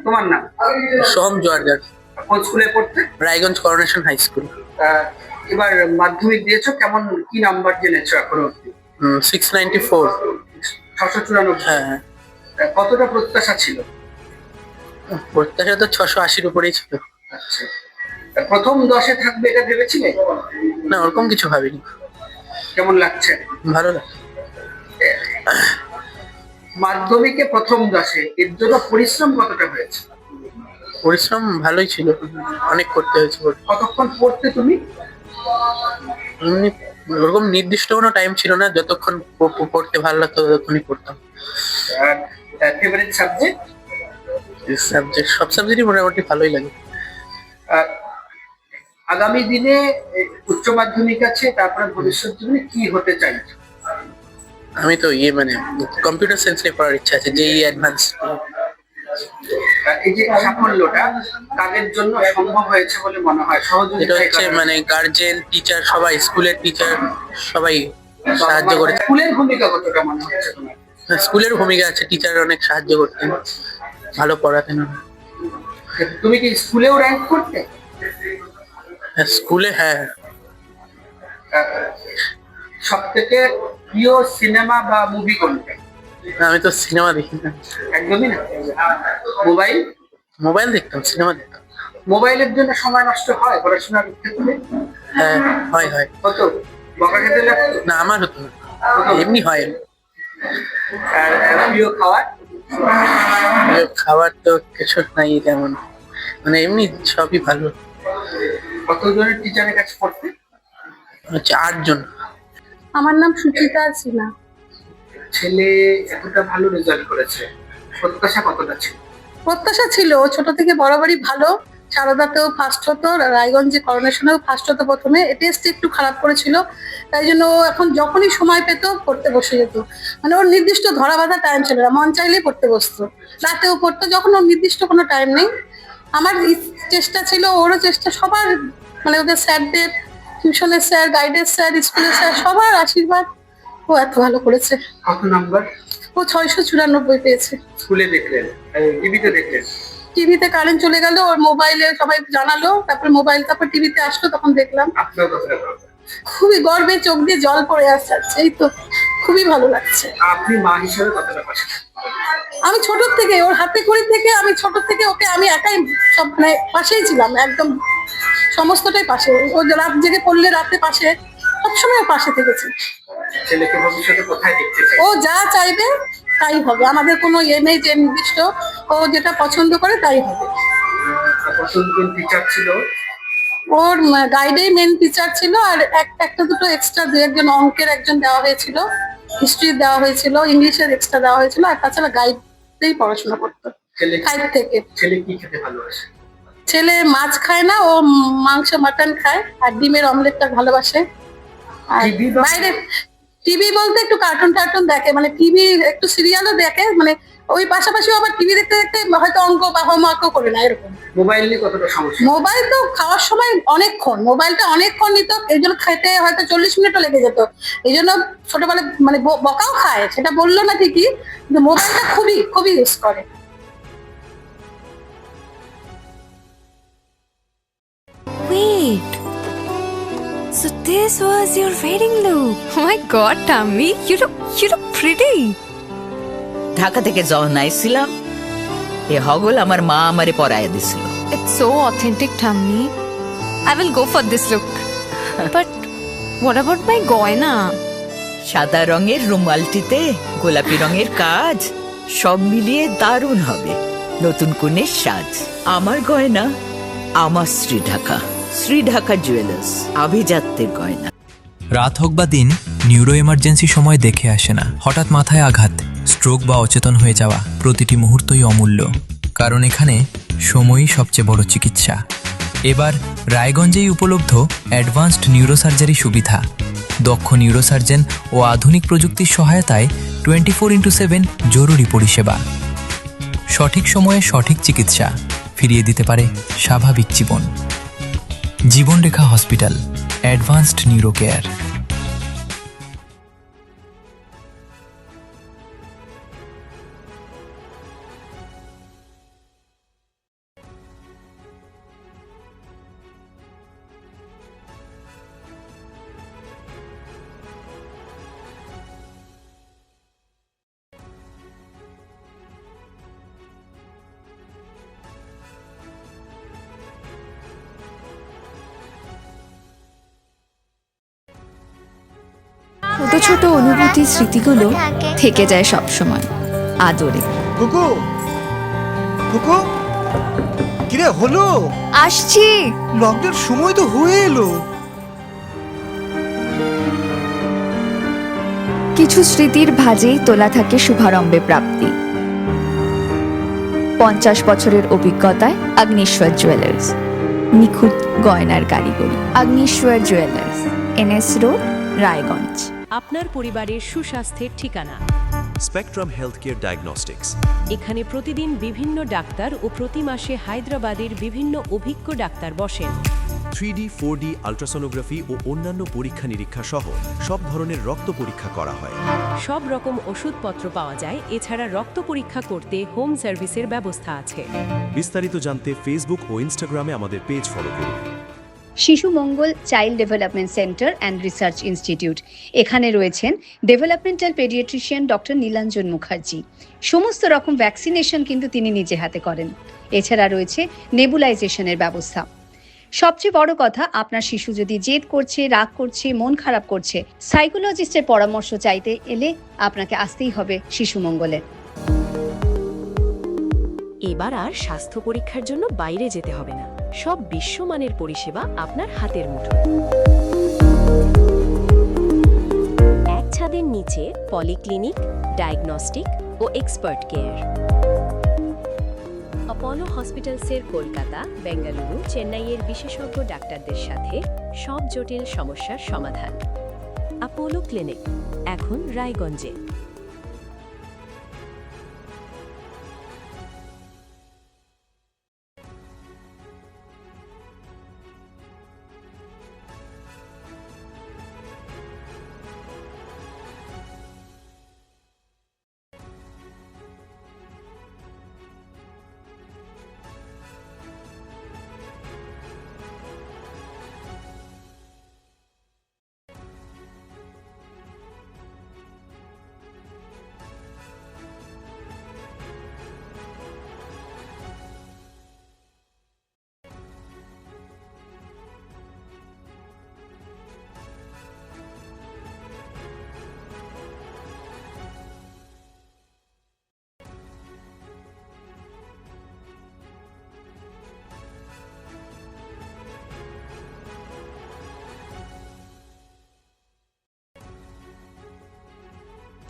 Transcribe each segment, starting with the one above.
তোমার নাম? সোহম জোয়ারদার। কোন স্কুলে পড়তে? Raiganj coronation high school. এবার মাধ্যমিক দিয়েছো, কেমন কি নাম্বার জেনেছো এখনো অব্দি? 694। 694? হ্যাঁ হ্যাঁ। কতটা প্রত্যাশা ছিল? প্রত্যাশা তো 680-র উপরেই ছিল। আচ্ছা, প্রথম 10-এ থাকবে এটা ভেবেছিলে? না, ওরকম কিছু ভাবিনি। কেমন লাগছে? ভালো লাগে। মাধ্যমিকে প্রথম 10-এ এর জন্য পরিশ্রম কতটা হয়েছে? পরিশ্রম ভালোই ছিল, অনেক করতে হয়েছে। কতক্ষণ পড়তে তুমি? এমনি ওরকম নির্দিষ্ট কোনো টাইম ছিল না, যতক্ষণ পড়তে ভালো লাগতো ততক্ষণই পড়তাম। Favourite subject? সাবজেক্ট সব সাবজেক্টই মোটামুটি ভালোই লাগে। আগামী দিনে উচ্চ মাধ্যমিক আছে, তারপরে ভবিষ্যৎ জীবনে কি হতে চাই? আমি তো মানে কম্পিউটার সায়েন্স নিয়ে পড়ার ইচ্ছা আছে, জেই অ্যাডভান্স। এই যে সাফল্যটা কাদের জন্য সম্ভব হয়েছে বলে মনে হয়? এটা হচ্ছে মানে গার্জেন, টিচার, সবাই, স্কুলের টিচার সবাই সাহায্য করেছে। স্কুলের ভূমিকা কতটা মনে হচ্ছে তোমার? স্কুলের ভূমিকা আছে, টিচার অনেক সাহায্য করতেন, ভালো পড়াতেন। তুমি কি স্কুলেও র্যাঙ্ক করতে? স্কুলে হ্যাঁ। সব থেকে প্রিয় সিনেমা বা মুভি কোনটা? আমি তো সিনেমা দেখি না, একদমই না। মোবাইল? মোবাইল দেখতাম, সিনেমা দেখতাম। মোবাইলের জন্য সময় নষ্ট হয় পড়াশোনার ক্ষেত্রে? হ্যাঁ হয় হয়। কত বকা খেতে লাগতো? না, আমার হতো না, এমনি হয়। আর প্রিয় খাবার? খাবার তো কিছু নাই তেমন, মানে এমনি সবই ভালো। কতজনের টিচারের কাছে পড়তে? হচ্ছে 8 জন। আমার নাম সুচিতা সিনহা। ছেলে এতটা ভালো রেজাল্ট করেছে, প্রত্যাশা কতটা ছিল? প্রত্যাশা ছিল ছোট থেকে বরাবরই ভালো, সারদাতেও ফার্স্ট হতো, রায়গঞ্জে করোনেশনেও ফার্স্ট হতো। প্রথমে টেস্ট একটু খারাপ করেছিল, তাই জন্য ও এখন যখনই সময় পেত পড়তে বসে যেত। মানে ওর নির্দিষ্ট ধরা বাঁধা টাইম ছিল না, মন চাইলেই পড়তে বসতো, রাতেও পড়তো, যখন ওর নির্দিষ্ট কোনো টাইম নেই। আমার চেষ্টা ছিল, ওরও চেষ্টা, সবার, মানে ওদের স্যারদের, টিউশনের স্যার, গাইডের স্যার, স্কুলের স্যার, সবার আশীর্বাদ ও এত ভালো করেছে। কত নাম্বার? ও 694 পেয়েছে। স্কুলে দেখলেন, টিভিতে দেখলেন? টিভিতে কারেন্ট চলে গেল, ওর মোবাইলে সবাই জানালো, তারপর মোবাইল, তারপর টিভিতে আসলো, তখন দেখলাম। আপনার কতটা ভালো? খুবই গর্বে চোখ দিয়ে জল পড়ে আসছে, এই তো খুবই ভালো লাগছে। আপনি মা হিসেবে কতটা পাশে? আমি ছোট থেকে, ওর হাতে খড়ি থেকে, আমি ছোট থেকে ওকে আমি একাই সব, মানে পাশেই ছিলাম, একদম সমস্তটাই পাশে। ও রাত জেগে পড়লে রাতে পাশে, সবসময় পাশে থেকেছি। ছেলেকে ভবিষ্যতে কোথায় দেখতে চাই? ও যা চাইবে তাই হবে, আমাদের কোনো ইয়ে নেই যে নির্দিষ্ট, ও যেটা পছন্দ করে তাই হবে। কতজন টিচার ছিল? ওর গাইডেই মেন টিচার ছিল, আর একটা দুটো এক্সট্রা 2-1 জন, অঙ্কের একজন দেওয়া হয়েছিল, হিস্ট্রি দেওয়া হয়েছিল, ইংলিশের এক্সট্রা দেওয়া হয়েছিল, আর তাছাড়া গাইডেই পড়াশোনা করতো 5 থেকে। ছেলে কি খেতে ভালোবাসে? ছেলে মাছ খায় না, ও মাংস, মাটন খায়, আর ডিমের অমলেটটা ভালোবাসে। আর বাইরে টিভি বলতে একটু কার্টুন টার্টুন দেখে, মানে টিভি একটু সিরিয়ালও দেখে, মানে ওই পাশাপাশি আবার টিভি দেখতে দেখতে হয়তো অঙ্ক বা হোমওয়ার্কও করে না, এরকম। মোবাইল নিয়ে কতটা সমস্যা? মোবাইল তো খাওয়ার সময় অনেকক্ষণ, মোবাইলটা অনেকক্ষণ নিত, এই জন্য খেতে হয়তো 40 মিনিটও লেগে যেত। এই জন্য ছোটবেলায় মানে বকাও খায়, সেটা বললো না ঠিকই, কিন্তু মোবাইলটা খুবই খুবই ইউজ করে। Wait. So this was your wedding look. Oh my god, Tammy, you look pretty. Dhaka থেকে যখন আইছিলাম, এ হগল আমার মা আমারে পরাইয়া দিছিল। It's so authentic, Tammy. I will go for this look. But what about my goina? সাদা রঙের রুমালটিতে গোলাপি রঙের কাজ, সব মিলিয়ে দারুণ হবে নতুন কনের সাজ। আমার গয়না আমার শ্রী ঢাকা জুয়েলার্স, আভিজাত্যের গয়না। রাত হোক বা দিন, নিউরো এমার্জেন্সি সময় দেখে আসে না। হঠাৎ মাথায় আঘাত, স্ট্রোক বা অচেতন হয়ে যাওয়া, প্রতিটি মুহূর্তই অমূল্য, কারণ এখানে সময়ই সবচেয়ে বড় চিকিৎসা। এবার রায়গঞ্জেই উপলব্ধ অ্যাডভান্সড নিউরোসার্জারি সুবিধা। দক্ষ নিউরোসার্জন ও আধুনিক প্রযুক্তির সহায়তায় 24x7 জরুরি পরিষেবা। সঠিক সময়ে সঠিক চিকিৎসা ফিরিয়ে দিতে পারে স্বাভাবিক জীবন। জীবনরেখা হসপিটাল, অ্যাডভান্সড নিউরো কেয়ার। ছোট অনুভূতি স্মৃতিগুলো থেকে যায় সব সময় আদরে। কুকু কুকু কিরে হলো? আসছি। লকডাউন সময় তো হয়ে এলো। কিছু স্মৃতির ভাজেই তোলা থাকে শুভারম্ভে প্রাপ্তি। 50 বছরের অভিজ্ঞতায় আগ্নেশ্বর জুয়েলার্স, নিখুঁত গয়নার কারিগরি। Agneshwar jewellers, NS road, Raiganj. আপনার পরিবারের সুস্বাস্থ্যের ঠিকানা। Spectrum healthcare diagnostics. এখানে প্রতিদিন বিভিন্ন ডাক্তার ও প্রতি মাসে হায়দ্রাবাদের বিভিন্ন অভিজ্ঞ ডাক্তার বসেন। 3D 4D আল্ট্রাসোনোগ্রাফি ও অন্যান্য পরীক্ষা নিরীক্ষা সহ সব ধরনের রক্ত পরীক্ষা করা হয়। সব রকম ওষুধপত্র পাওয়া যায়। এছাড়া রক্ত পরীক্ষা করতে হোম সার্ভিসের ব্যবস্থা আছে। বিস্তারিত জানতে ফেসবুক ও ইনস্টাগ্রামে আমাদের পেজ ফলো করুন। Shishu Mangal child development centre and research institute. এখানে রয়েছেন developmental paediatrician doctor Nilanjan Mukherjee. সমস্ত রকম ভ্যাকসিনেশন কিন্তু তিনি নিজে হাতে করেন। এছাড়া রয়েছে নেবুলাইজেশনের ব্যবস্থা। সবচেয়ে বড় কথা, আপনার শিশু যদি জেদ করছে, রাগ করছে, মন খারাপ করছে, সাইকোলজিস্টের পরামর্শ চাইতে এলে আপনাকে আসতেই হবে শিশু মঙ্গলে। এবার আর স্বাস্থ্য পরীক্ষার জন্য বাইরে যেতে হবে না। সব বিশ্বমানের পরিষেবা আপনার হাতের মুঠোয়। এক ছাদের নিচে পলিক্লিনিক, ডায়াগনস্টিক ও এক্সপার্ট কেয়ার। অপোলো হসপিটালসের কলকাতা, বেঙ্গালুরু, চেন্নাইয়ের বিশেষজ্ঞ ডাক্তারদের সাথে সব জটিল সমস্যার সমাধান। অপোলো ক্লিনিক এখন রায়গঞ্জে।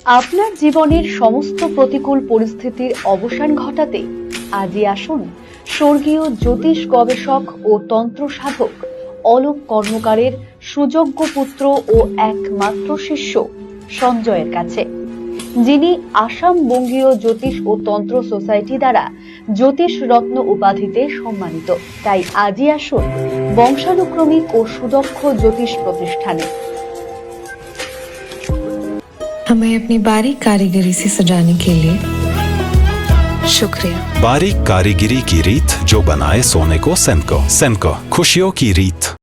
আপনার জীবনের সমস্ত প্রতিকূল পরিস্থিতির অবসান ঘটাতে আজই আসুন স্বর্গীয় জ্যোতিষ গবেষক ও তন্ত্র সাধক অলোক কর্মকারের সুযোগ্য পুত্র ও একমাত্র শিষ্য সঞ্জয়ের কাছে, যিনি আসাম বঙ্গীয় জ্যোতিষ ও তন্ত্র সোসাইটি দ্বারা জ্যোতিষ রত্ন উপাধিতে সম্মানিত। তাই আজই আসুন বংশানুক্রমিক ও সুদক্ষ জ্যোতিষ প্রতিষ্ঠানে। हमें अपनी बारीक कारीगरी से सजाने के लिए शुक्रिया। बारीक कारीगरी की रीत जो बनाए सोने को सेनको। सेनको, खुशियों की रीत।